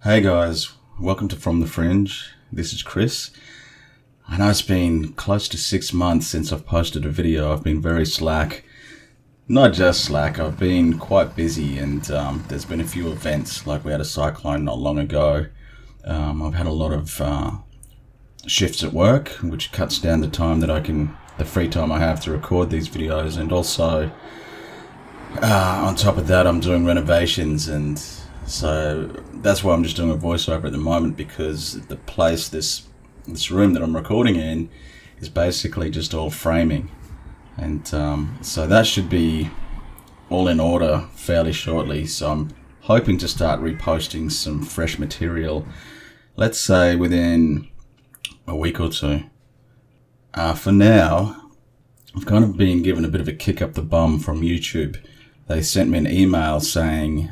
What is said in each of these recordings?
Hey guys, welcome to From the Fringe. This is Chris. I know it's been close to 6 months since I've posted a video. I've been very slack. Not just slack, I've been quite busy and there's been a few events, like we had a cyclone not long ago. I've had a lot of shifts at work, which cuts down the free time I have to record these videos, and also on top of that I'm doing renovations, and so that's why I'm just doing a voiceover at the moment, because the place, this room that I'm recording in, is basically just all framing, and so that should be all in order fairly shortly. So I'm hoping to start reposting some fresh material, let's say within a week or two. For now, I've kind of been given a bit of a kick up the bum from YouTube. They sent me an email saying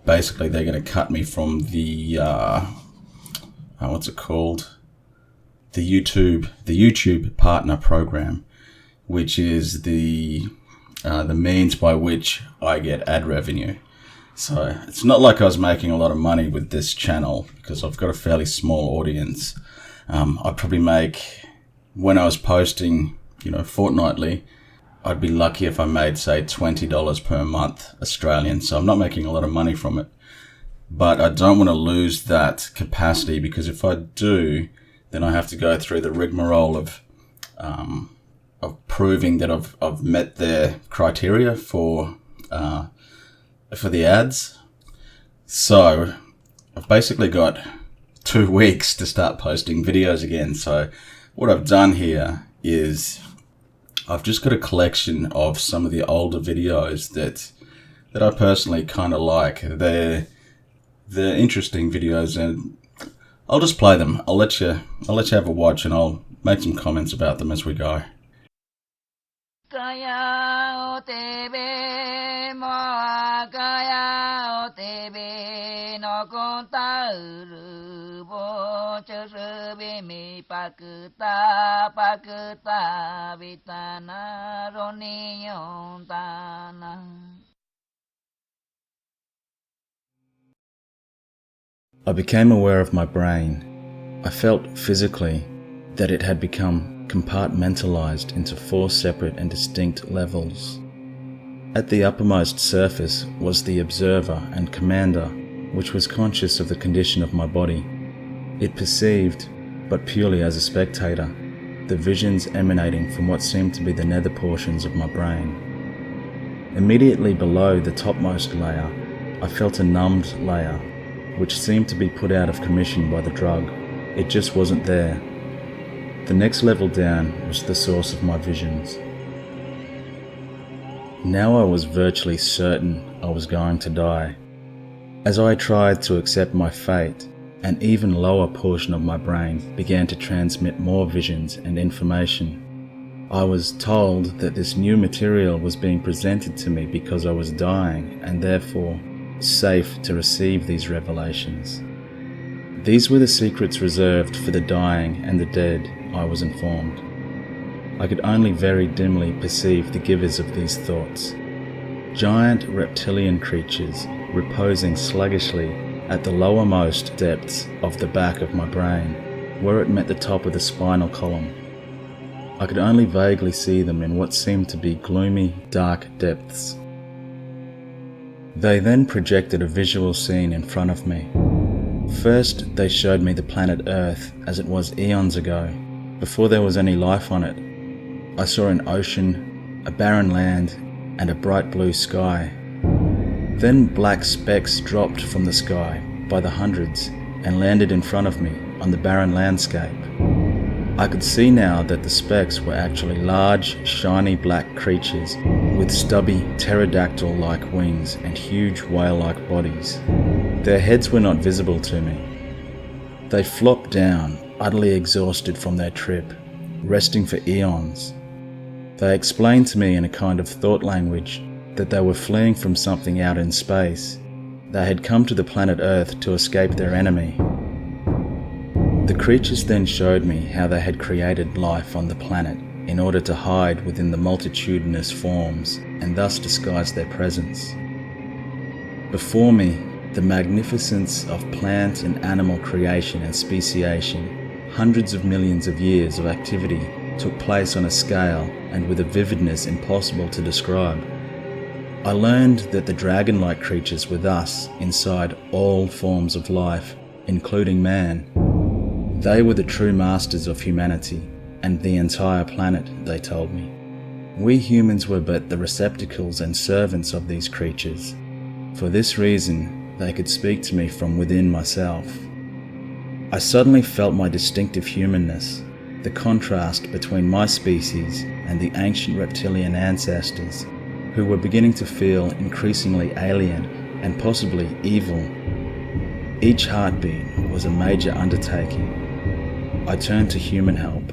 basically they're going to cut me from the what's it called? The YouTube Partner Program, which is the means by which I get ad revenue. So it's not like I was making a lot of money with this channel, because I've got a fairly small audience. I probably make, when I was posting, fortnightly, I'd be lucky if I made, say, $20 per month Australian. So I'm not making a lot of money from it. But I don't want to lose that capacity, because if I do, then I have to go through the rigmarole of proving that I've met their criteria for the ads. So I've basically got 2 weeks to start posting videos again. So what I've done here is I've just got a collection of some of the older videos that I personally kind of like. They're interesting videos, and I'll just play them. I'll let you have a watch, and I'll make some comments about them as we go. I became aware of my brain. I felt physically that it had become compartmentalized into 4 separate and distinct levels. At the uppermost surface was the observer and commander, which was conscious of the condition of my body. It perceived, but purely as a spectator, the visions emanating from what seemed to be the nether portions of my brain. Immediately below the topmost layer, I felt a numbed layer, which seemed to be put out of commission by the drug. It just wasn't there. The next level down was the source of my visions. Now I was virtually certain I was going to die. As I tried to accept my fate, an even lower portion of my brain began to transmit more visions and information. I was told that this new material was being presented to me because I was dying, and therefore safe to receive these revelations. These were the secrets reserved for the dying and the dead, I was informed. I could only very dimly perceive the givers of these thoughts. Giant reptilian creatures reposing sluggishly at the lowermost depths of the back of my brain, where it met the top of the spinal column. I could only vaguely see them in what seemed to be gloomy, dark depths. They then projected a visual scene in front of me. First, they showed me the planet Earth as it was eons ago, before there was any life on it. I saw an ocean, a barren land, and a bright blue sky. Then black specks dropped from the sky by the hundreds and landed in front of me on the barren landscape. I could see now that the specks were actually large, shiny black creatures with stubby, pterodactyl-like wings and huge whale-like bodies. Their heads were not visible to me. They flopped down, utterly exhausted from their trip, resting for eons. They explained to me in a kind of thought language that they were fleeing from something out in space. They had come to the planet Earth to escape their enemy. The creatures then showed me how they had created life on the planet in order to hide within the multitudinous forms and thus disguise their presence. Before me, The magnificence of plant and animal creation and speciation, hundreds of millions of years of activity took place on a scale and with a vividness impossible to describe. I learned that the dragon-like creatures were thus inside all forms of life, including man. They were the true masters of humanity and the entire planet, they told me. We humans were but the receptacles and servants of these creatures. For this reason, they could speak to me from within myself. I suddenly felt my distinctive humanness, the contrast between my species and the ancient reptilian ancestors, who were beginning to feel increasingly alien and possibly evil. Each heartbeat was a major undertaking. I turned to human help.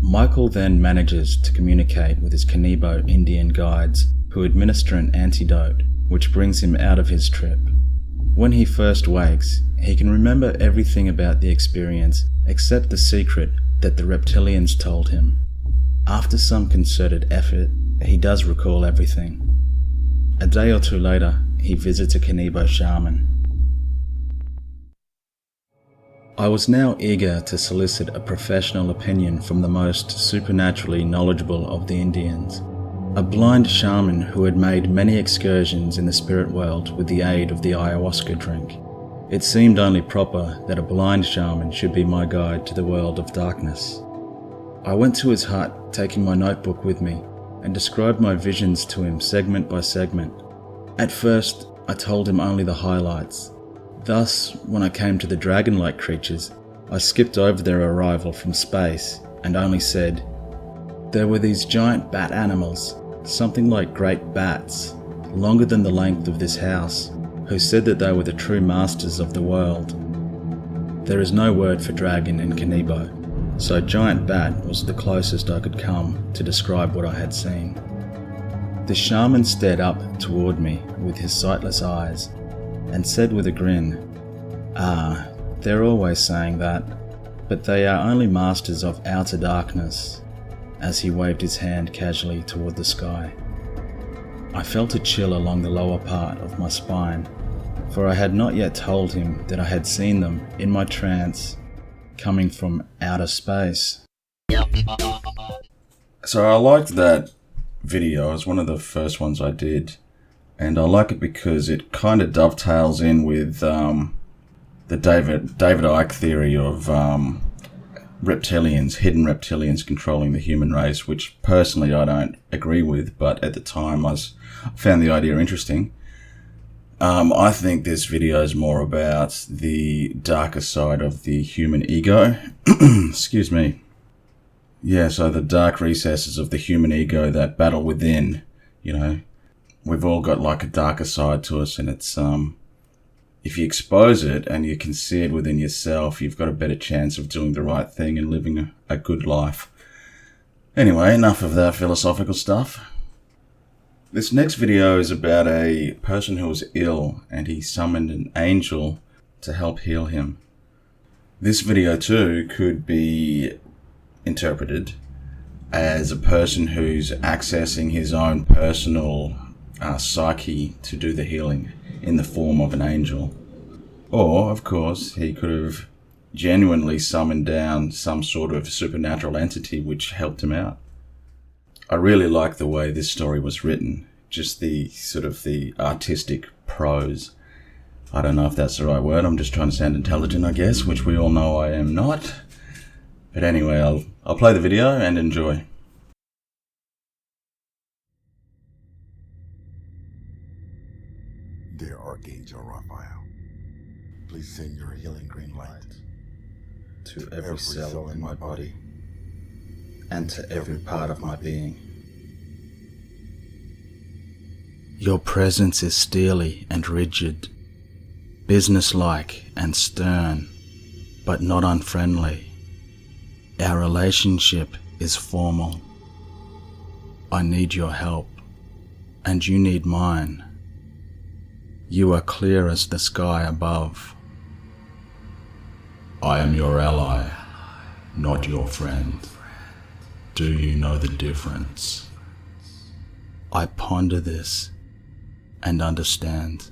Michael then manages to communicate with his Kanibo Indian guides, who administer an antidote which brings him out of his trip. When he first wakes, he can remember everything about the experience except the secret that the reptilians told him. After some concerted effort, he does recall everything. A day or two later, he visits a Kanibo shaman. I was now eager to solicit a professional opinion from the most supernaturally knowledgeable of the Indians, a blind shaman who had made many excursions in the spirit world with the aid of the ayahuasca drink. It seemed only proper that a blind shaman should be my guide to the world of darkness. I went to his hut, taking my notebook with me, and described my visions to him segment by segment. At first, I told him only the highlights. Thus, when I came to the dragon-like creatures, I skipped over their arrival from space and only said, there were these giant bat animals, something like great bats, longer than the length of this house, who said that they were the true masters of the world. There is no word for dragon in Kanibo, so giant bat was the closest I could come to describe what I had seen. The shaman stared up toward me with his sightless eyes and said with a grin, they're always saying that, but they are only masters of outer darkness, as he waved his hand casually toward the sky. I felt a chill along the lower part of my spine, for I had not yet told him that I had seen them in my trance coming from outer space. So I liked that video. It was one of the first ones I did, and I like it because it kind of dovetails in with the David Icke theory of reptilians, hidden reptilians controlling the human race, which personally I don't agree with, but at the time I found the idea interesting. I think this video is more about the darker side of the human ego. Excuse me. Yeah, so the dark recesses of the human ego that battle within, you know. We've all got like a darker side to us, and it's, if you expose it and you can see it within yourself, you've got a better chance of doing the right thing and living a good life. Anyway, enough of that philosophical stuff. This next video is about a person who was ill and he summoned an angel to help heal him. This video too could be interpreted as a person who's accessing his own personal psyche to do the healing in the form of an angel. Or, of course, he could have genuinely summoned down some sort of supernatural entity which helped him out. I really like the way this story was written, just the sort of the artistic prose. I don't know if that's the right word, I'm just trying to sound intelligent, I guess, which we all know I am not. But anyway, I'll play the video and enjoy. Dear Archangel Raphael, please send your healing green light to every cell in my body and to every part of my being. Your presence is steely and rigid, businesslike and stern, but not unfriendly. Our relationship is formal. I need your help, and you need mine. You are clear as the sky above. I am your ally, not your friend. Do you know the difference? I ponder this, and understand.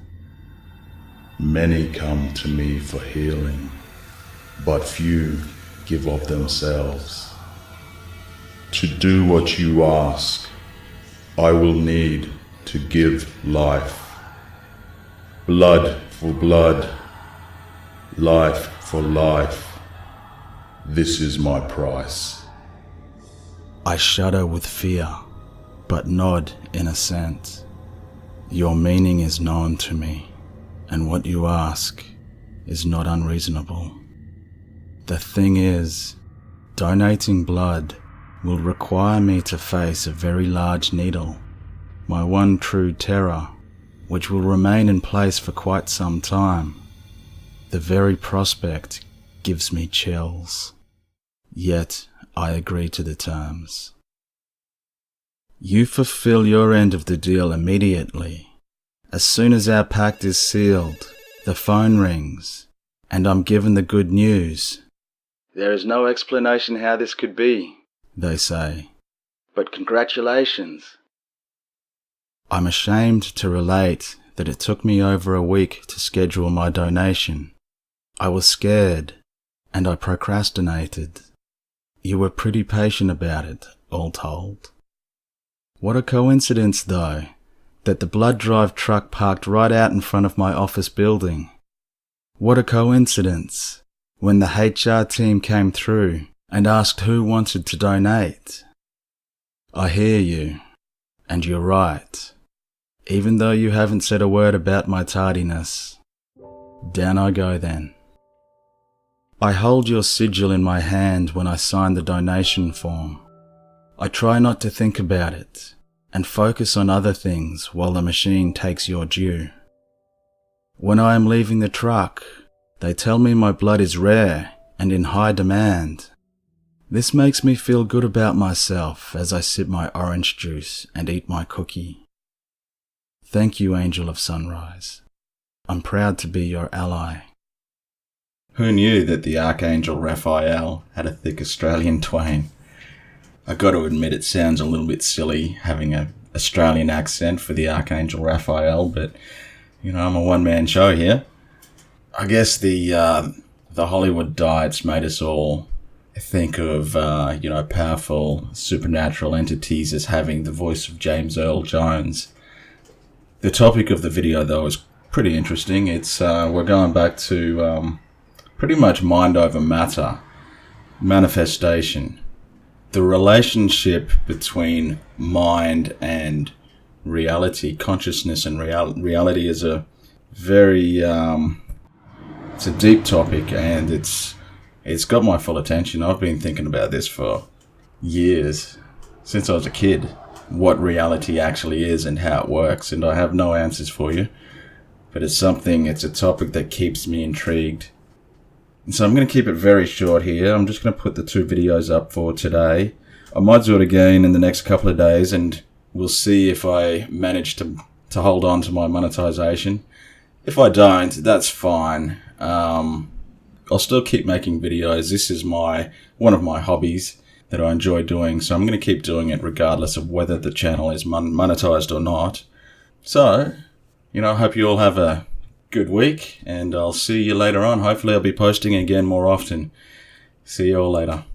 Many come to me for healing, but few give of themselves. To do what you ask, I will need to give life. Blood for blood, life for life. This is my price. I shudder with fear, but nod in assent. Your meaning is known to me, and what you ask is not unreasonable. The thing is, donating blood will require me to face a very large needle, my one true terror, which will remain in place for quite some time. The very prospect gives me chills. Yet I agree to the terms. You fulfill your end of the deal immediately. As soon as our pact is sealed, the phone rings, and I'm given the good news. There is no explanation how this could be, they say, but congratulations. I'm ashamed to relate that it took me over a week to schedule my donation. I was scared, and I procrastinated. You were pretty patient about it, all told. What a coincidence, though, that the blood drive truck parked right out in front of my office building. What a coincidence when the HR team came through and asked who wanted to donate. I hear you, and you're right, even though you haven't said a word about my tardiness. Down I go then. I hold your sigil in my hand when I sign the donation form. I try not to think about it and focus on other things while the machine takes your due. When I am leaving the truck, they tell me my blood is rare and in high demand. This makes me feel good about myself as I sip my orange juice and eat my cookie. Thank you, Angel of Sunrise. I'm proud to be your ally. Who knew that the Archangel Raphael had a thick Australian twang? I got to admit it sounds a little bit silly having an Australian accent for the Archangel Raphael, but I'm a one-man show here. I guess the Hollywood diets made us all think of powerful supernatural entities as having the voice of James Earl Jones. The topic of the video, though, is pretty interesting. It's we're going back to pretty much mind over matter, manifestation. The relationship between mind and reality, consciousness and reality is a very, it's a deep topic, and it's got my full attention. I've been thinking about this for years, since I was a kid, what reality actually is and how it works, and I have no answers for you, but it's a topic that keeps me intrigued. And so I'm going to keep it very short here. I'm just going to put the 2 videos up for today. I might do it again in the next couple of days, and we'll see if I manage to hold on to my monetization. If I don't, that's fine. I'll still keep making videos. This is one of my hobbies that I enjoy doing, so I'm going to keep doing it regardless of whether the channel is monetized or not. So, I hope you all have a good week, and I'll see you later on. Hopefully I'll be posting again more often. See you all later.